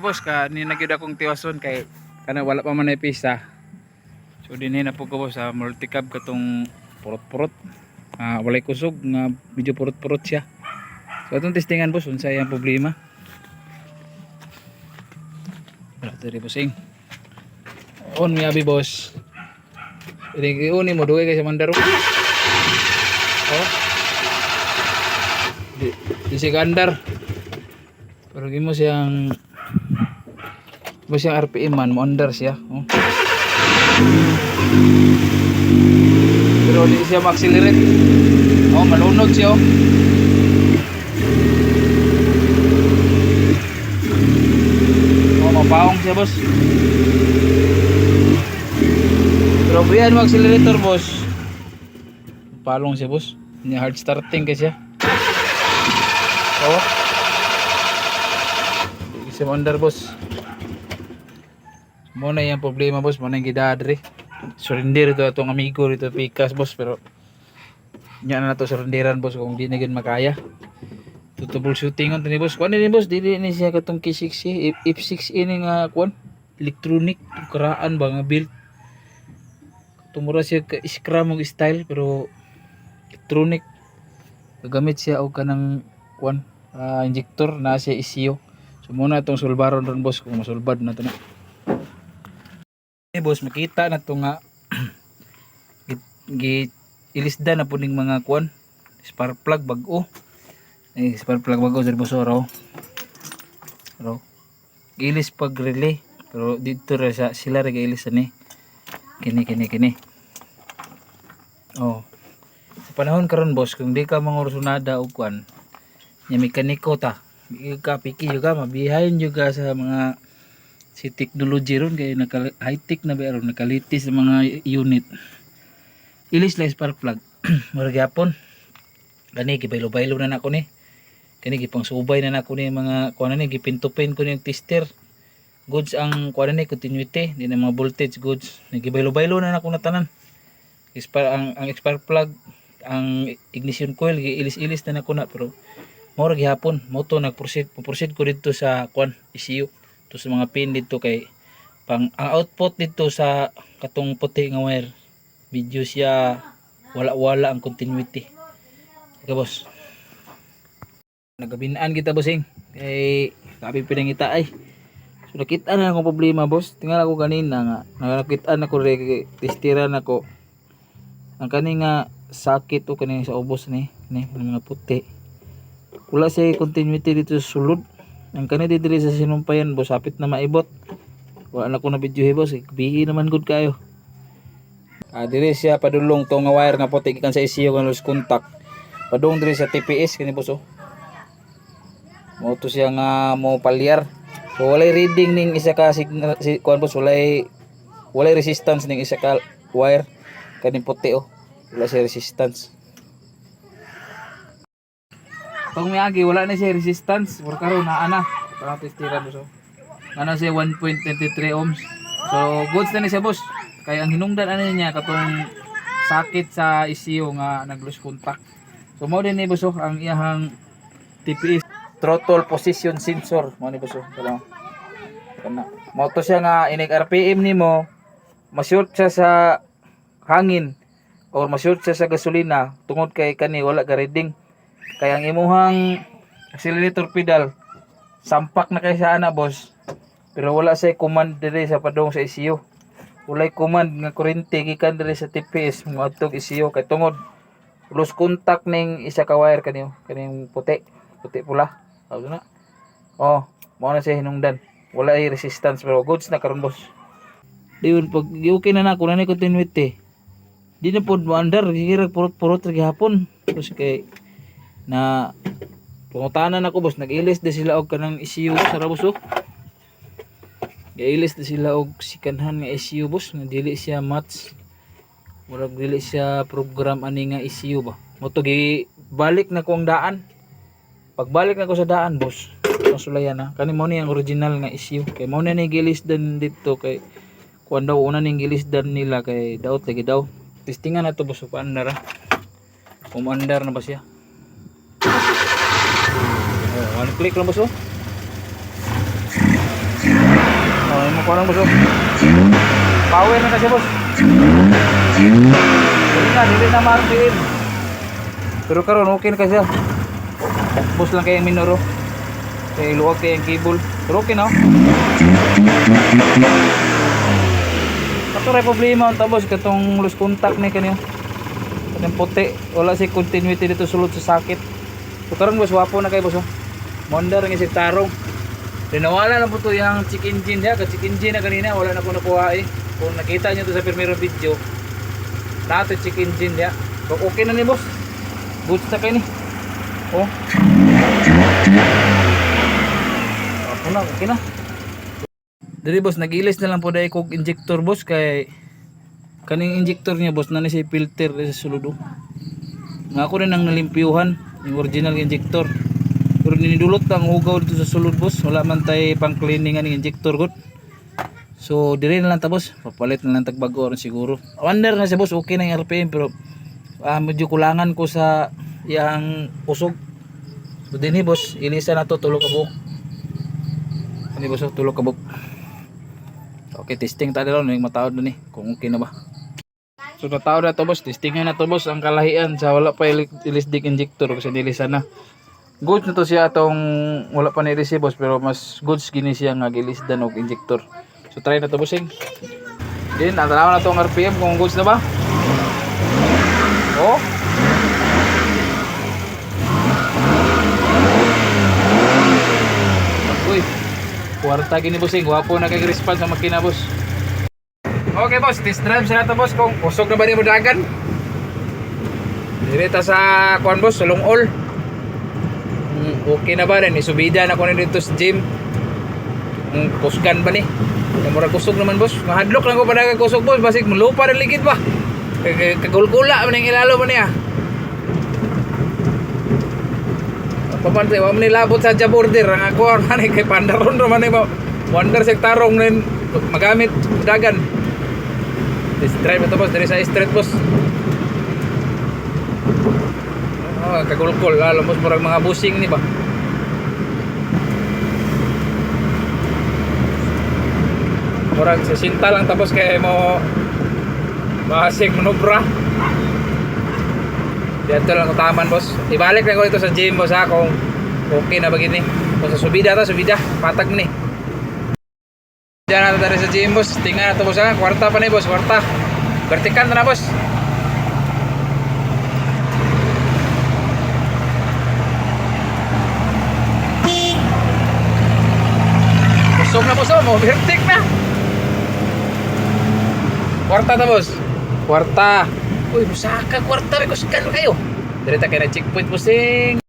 boss ka ni nagyud akong tiwason kay kana wala pa man ay pista. So dinhi na po ko boss sa multicab katong purot-purot. Walay kusog nga medyo purot-purot siya. So atong testingan boss unsa yang problema. Wala tari bossing. On mi abi boss. Ini uni mo duwe kay sa mandaro. Oh. Di Sikandar. Pero gimo siyang RPM man mo under siya, oh. Pero di siya ma-accelerate. Oh, malunod siya, oh. Oh, mapaong siya, boss. Pero biyan mo accelerator, boss. Palong siya, boss. Nya hard starting kasi siya. Oh. Di siya under, boss. Muna yung problema boss, muna yung gidadre. Surrender ito atong amigo rito Pikas boss, pero nya na to surrenderan boss kung di na gid makaya. Tutubol shooting on tani boss. Kuan ni boss, dili ni siya katong K6 F6 ini nga kuan electronic karaan ba nga build. Tumura siya ka scrum og style pero electronic. Gagamit siya og kanang kuan injector na siya ECU. So muna itong sulbaron ron boss kung masulbad na to na. Boss makita na to nga ilisda na po ning mga kuan spark plug bag-o spark plug bag-o sa boss raw gilis pag relay pero dito ra sila ra gilis ani kini oh sa panahon karon boss kung di ka mangursunada og kuan nya mekaniko ta ka piki juga mabihayon juga sa mga si technology ron kay naka high tech na ba ron nakalitis sa mga unit ilis lang spark plug mura gyapon kani gibaylo-baylo na nako ni kani gipang subay na nako ni mga kuan ni gipintupen ko ni tester goods ang kuan ni continuity di na mga voltage goods gibaylo-baylo na nako na tanan ang spark plug ang ignition coil giilis-ilis na nako na pero mura gyapon mo to nagproceed ko dito sa kuan ECU to sa mga pin dito kay ang output dito sa katong puti nga wire video siya wala ang continuity. Okay boss, nagabinaan kita bossing kay sabi pinangita ay so nakita na akong problema boss. Tingala ako kanina nga nakita na ko testiran ako ang kani nga sakit o kani sa ubos ni mga puti wala siya continuity dito sa sulod. Ang kani diri sa sinumpayan boss hapit na maibot. Wala na ko na video boss, bihi naman good kayo. Diri siya padulong to nga wire nga puti gikan sa ECU nga loose contact. Padung diri sa TPS kani boss oh. Mo to siya nga mo palyar. So walay reading ning isa ka signal kuan boss walay resistance ning isa ka wire kani puti oh. Wala siya resistance. Kung may agi, wala na siya resistance. Mura karon na ana. Parang testiran mo so. Ano siya 1.23 ohms. So goods na ni siya boss. Kaya ang hinungdan ano niya katong sakit sa ECU nga nag-lose contact. So mo din ni boss ang iyang TPS throttle position sensor. Mo ni boss kana. Mo to siya nga inig RPM nimo ma-shoot siya sa hangin or ma-shoot siya sa gasolina tungod kay kani wala ka reading. Kaya ang imuhang accelerator pedal sampak na kay sa ana boss. Pero wala say command diri sa padong sa ECU. Walay command nga kuryente gikan diri sa TPS moadtog ECU kay tungod loose contact ning isa ka wire kaning puti pula. Ano na? Oh, mao na siya hinungdan. Wala ay resistance pero goods na karon boss. Diyon pag okay na nako na ni continuity. Di na pod mo under girag purot-purot gihapon. Tapos kay na pangutanan ako boss nag-ilis di sila og kanang ECU sa rabos oh. Gailis di sila og sikanhan nga ECU boss nga dili siya match. Murag dili siya program ani nga ECU ba. Mo to balik na ko ang daan. Pagbalik na ko sa daan boss, pasulayan na. Kani mo ni ang original nga ECU. Kay mo na ni gilis dan dito kay kuan daw una ning gilis dan nila kay daot lagi daw. Testingan na to boss pa andar. Umandar na ba siya? One click lang boss oh. kuha lang boss. Oh. Power na kasi boss. Hindi na martin. Pero karon okay na kasi. Boss lang kayang minoro. Kaya luwag kayang cable. Pero okay na. Kato rin problema ang tabos. Katong loose contact na kanyo. Katong puti. Wala si continuity dito sulod sa sakit. So karon boss, wapo na kayo boss. Monda rin isip tarong. Dinawala na po ito yung check engine niya. Check engine na kanina. Wala na po nakuha eh. Kung nakita nyo ito sa primero video, nato check engine niya. So okay na ni boss. Boots na kayo ni. Oh. Ako na, okay na. Dili boss, nag-ilis na lang po dahil kog injector boss. Kay kaning injector niya boss, na siya filter sa suludo. Nga ako rin ang nalimpyuhan yung original injector. Pero ninidulot ang hugaw dito sa sulod boss. Wala man tayo pang cleaning ng injector god. So dire na lang ta boss, papalit na lang tagbago ron siguro. Wonder na si boss, okay na yung RPM pero medyo kulangan ko sa yang usog. So dinhi boss, ilisa na to tulo ka buok. Ani boss, tulo ka buok. Okay, testing ta daw ning mataod na ni kung okay na ba. So nataod na to boss, testingan na to boss ang kalahian sa wala pa ilisdik injector kasi nilisa na. Goods na to siya atong wala pa ni-receive boss pero mas goods gini siya nga gilisdan og injector. So try na to bossing. Then natanaw na to ang RPM kung goods na ba. Oh. Uy. Kuwarta gini bossing, gwapo na kay response sa makina boss. Okay boss, test drive sa nato boss kung usog na ba ni mo dagan. Direta sa kuan boss, sulong all. Okay na ba rin? Isubida na ko na dito sa gym. Kusgan ba ni? Mura kusog naman boss. Mahadlok lang ko pa na kusog boss. Basig lupa rin ligid ba? Kagulkula man yung ilalo man niya. Papantay, wala man nilabot sa border. Ang ako man kay pandaron naman niya. Wonder sa tarong na magamit dagan. Test drive ito boss. Dari sa street boss. Kagulkol, alam mo parang mga busing ni ba. Murag sa sinta lang tapos kaya mo mahasig manubra. Dito lang utaman boss. Ibalik na ko ito sa gym boss ha kung okay na ba gini. Kung sa subida ta, subida, patag mo ni. Diyan na tayo sa gym boss. Tingnan na ito boss ha. Kwarta pa ni boss, kwarta. Vertical na boss. Busog na boss mo, vertic na. Kwarta ta boss. Kwarta. Uy, busaka kwarta, may kuskan kayo. Direta kay na checkpoint bossing.